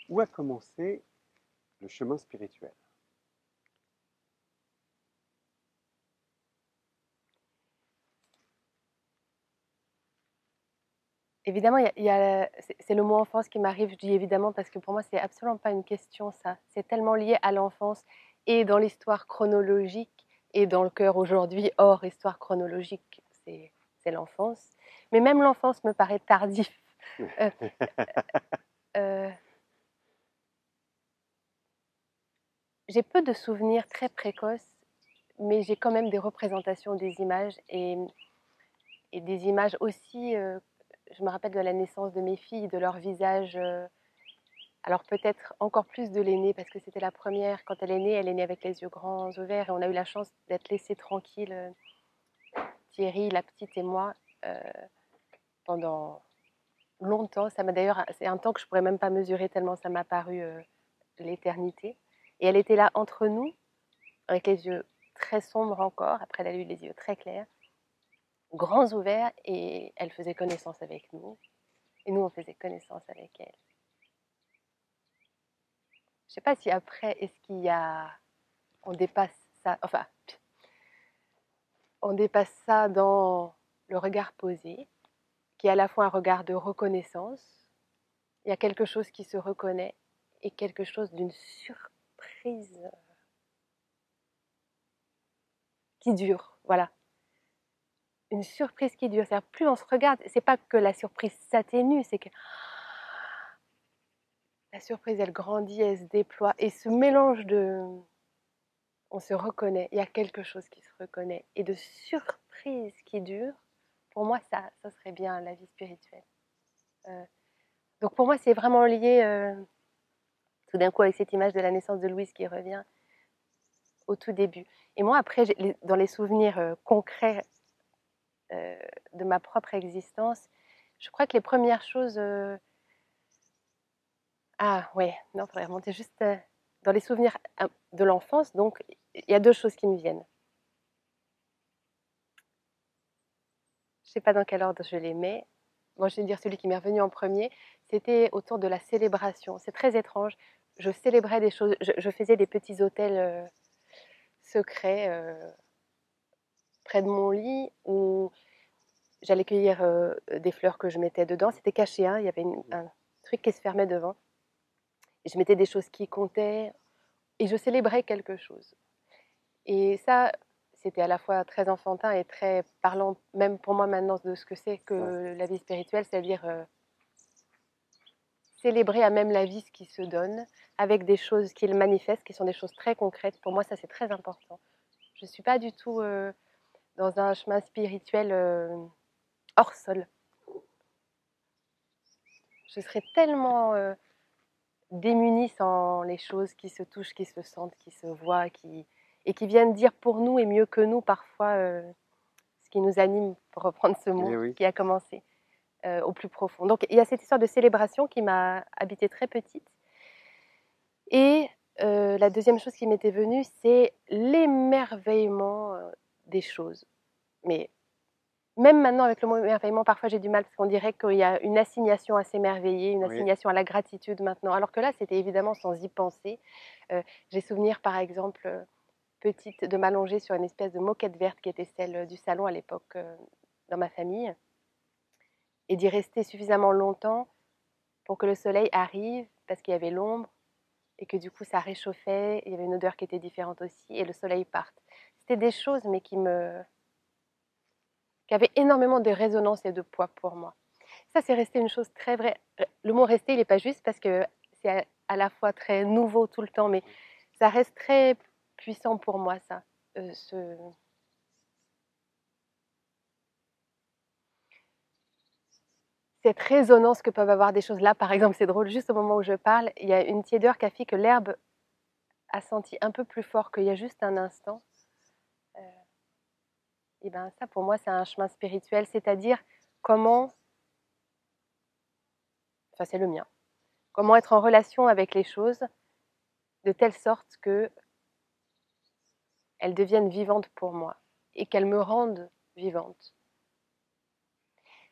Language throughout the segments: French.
Où a commencé le chemin spirituel? Évidemment, c'est le mot enfance qui m'arrive. Je dis évidemment parce que pour moi, c'est absolument pas une question, ça. C'est tellement lié à l'enfance et dans l'histoire chronologique et dans le cœur aujourd'hui, hors histoire chronologique, c'est l'enfance. Mais même l'enfance me paraît tardif. Euh, euh, j'ai peu de souvenirs très précoces, mais j'ai quand même des représentations des images et des images aussi. Je me rappelle de la naissance de mes filles, de leur visage. Alors peut-être encore plus de l'aînée parce que c'était la première. Quand elle est née avec les yeux grands ouverts et on a eu la chance d'être laissés tranquilles, Thierry, la petite et moi, euh, pendant longtemps. Ça m'a d'ailleurs, c'est un temps que je pourrais même pas mesurer tellement ça m'a paru l'éternité. Et elle était là entre nous, avec les yeux très sombres encore. Après, elle a eu les yeux très clairs, grands ouverts, et elle faisait connaissance avec nous. Et nous, on faisait connaissance avec elle. Je sais pas si après, est-ce qu'il y a, on dépasse ça, enfin, on dépasse ça dans le regard posé, qui est à la fois un regard de reconnaissance. Il y a quelque chose qui se reconnaît et quelque chose d'une surprise qui dure. Voilà, une surprise qui dure. C'est-à-dire, plus on se regarde, c'est pas que la surprise s'atténue, c'est que la surprise, elle grandit, elle se déploie. Et ce mélange de... On se reconnaît, il y a quelque chose qui se reconnaît. Et de surprise qui dure, pour moi, ça serait bien la vie spirituelle. Euh, donc pour moi, c'est vraiment lié tout d'un coup avec cette image de la naissance de Louise qui revient au tout début. Et moi, après, dans les souvenirs concrets euh, de ma propre existence, je crois que les premières choses... Ah ouais, non, il faudrait remonter juste dans les souvenirs de l'enfance. Donc, il y a deux choses qui me viennent. Je ne sais pas dans quel ordre je les mets. Bon, je vais dire celui qui m'est revenu en premier. C'était autour de la célébration. C'est très étrange. Je célébrais des choses. Je faisais des petits hôtels secrets près de mon lit où j'allais cueillir des fleurs que je mettais dedans. C'était caché, hein. Il y avait un truc qui se fermait devant. Et je mettais des choses qui comptaient et je célébrais quelque chose. Et ça, c'était à la fois très enfantin et très parlant, même pour moi maintenant, de ce que c'est Ouais. que la vie spirituelle, c'est-à-dire célébrer à même la vie ce qui se donne, avec des choses qu'il manifeste, qui sont des choses très concrètes. Pour moi, ça, c'est très important. Je ne suis pas du tout dans un chemin spirituel hors sol. Je serais tellement démunie sans les choses qui se touchent, qui se sentent, qui se voient, et qui viennent dire pour nous et mieux que nous parfois ce qui nous anime, pour reprendre ce mot Eh oui. qui a commencé au plus profond. Donc il y a cette histoire de célébration qui m'a habitée très petite. Et la deuxième chose qui m'était venue, c'est l'émerveillement des choses. Mais même maintenant, avec le mot émerveillement, parfois j'ai du mal parce qu'on dirait qu'il y a une assignation à s'émerveiller, une Oui. assignation à la gratitude maintenant. Alors que là, c'était évidemment sans y penser. J'ai souvenir, par exemple, petite, de m'allonger sur une espèce de moquette verte qui était celle du salon à l'époque dans ma famille et d'y rester suffisamment longtemps pour que le soleil arrive parce qu'il y avait l'ombre et que du coup ça réchauffait, il y avait une odeur qui était différente aussi et le soleil parte. C'était des choses mais qui avaient énormément de résonance et de poids pour moi. Ça c'est resté une chose très vraie. Le mot rester il n'est pas juste parce que c'est à la fois très nouveau tout le temps mais ça reste très puissant pour moi ça. Ce... Cette résonance que peuvent avoir des choses là, par exemple, c'est drôle, juste au moment où je parle, il y a une tiédeur qui a fait que l'herbe a senti un peu plus fort qu'il y a juste un instant. Euh, et ben ça, pour moi, c'est un chemin spirituel, c'est-à-dire comment, enfin c'est le mien, comment être en relation avec les choses de telle sorte que elles deviennent vivantes pour moi et qu'elles me rendent vivante.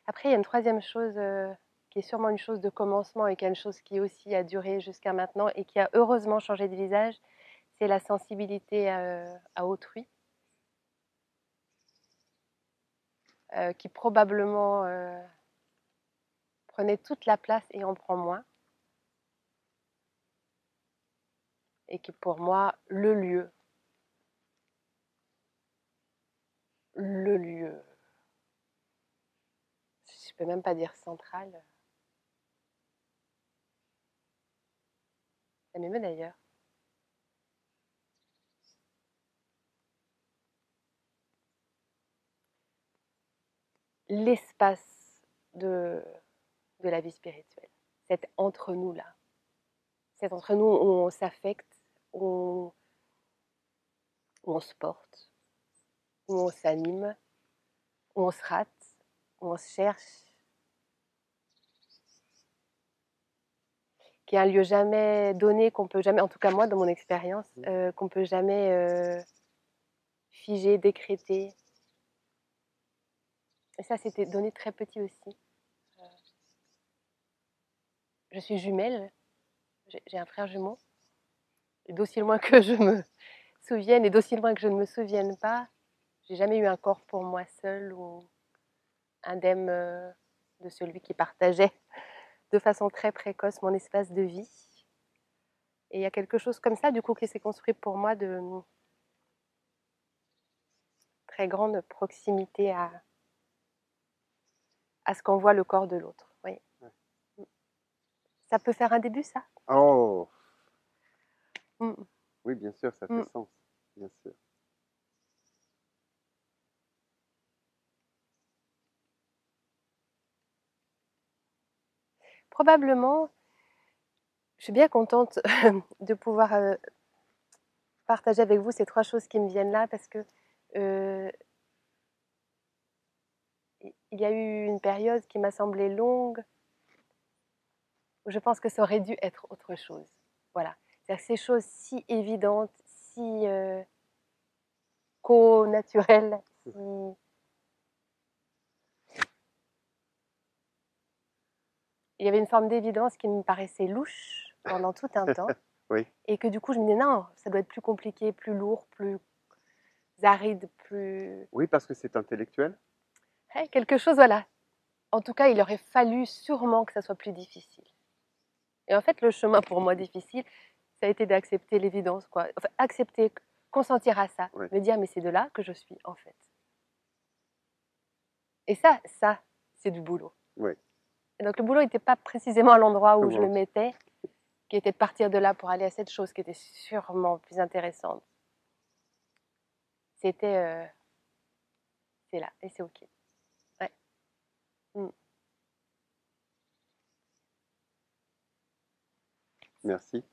Après, il y a une troisième chose qui est sûrement une chose de commencement et qui est une chose qui aussi a duré jusqu'à maintenant et qui a heureusement changé de visage, c'est la sensibilité à autrui, qui probablement prenait toute la place et en prend moins. Et qui est pour moi le lieu, je peux même pas dire central, ça m'émeut d'ailleurs. L'espace de la vie spirituelle, c'est entre nous là, c'est entre nous où on s'affecte, où on se porte, où on s'anime, où on se rate, où on se cherche, qui est un lieu jamais donné, qu'on peut jamais, en tout cas moi dans mon expérience, qu'on peut jamais figer, décréter. Et ça, c'était donné très petit aussi. Je suis jumelle, j'ai un frère jumeau. Et d'aussi loin que je me souvienne et d'aussi loin que je ne me souvienne pas, j'ai jamais eu un corps pour moi seul ou indemne de celui qui partageait de façon très précoce mon espace de vie. Et il y a quelque chose comme ça, du coup, qui s'est construit pour moi de très grande proximité à ce qu'envoie le corps de l'autre. Oui. Ouais. Ça peut faire un début, ça? Oh, mm. oui, bien sûr, ça fait sens, bien sûr. Probablement, je suis bien contente de pouvoir partager avec vous ces 3 choses qui me viennent là parce que il y a eu une période qui m'a semblé longue où je pense que ça aurait dû être autre chose. Voilà. C'est-à-dire que ces choses si évidentes, si co-naturelles, si... il y avait une forme d'évidence qui me paraissait louche pendant tout un temps. Oui. Et que du coup, je me disais, non, ça doit être plus compliqué, plus lourd, plus aride, plus... Oui, parce que c'est intellectuel. Ouais, quelque chose, voilà. En tout cas, il aurait fallu sûrement que ça soit plus difficile. Et en fait, le chemin pour moi difficile, ça a été d'accepter l'évidence, quoi. Enfin, accepter, consentir à ça, Oui. me dire, mais c'est de là que je suis, en fait. Et ça, c'est du boulot. Oui. Et donc, le boulot n'était pas précisément à l'endroit où je le Comment? mettais, qui était de partir de là pour aller à cette chose qui était sûrement plus intéressante. C'était... c'est là, et c'est OK. Ouais. Merci.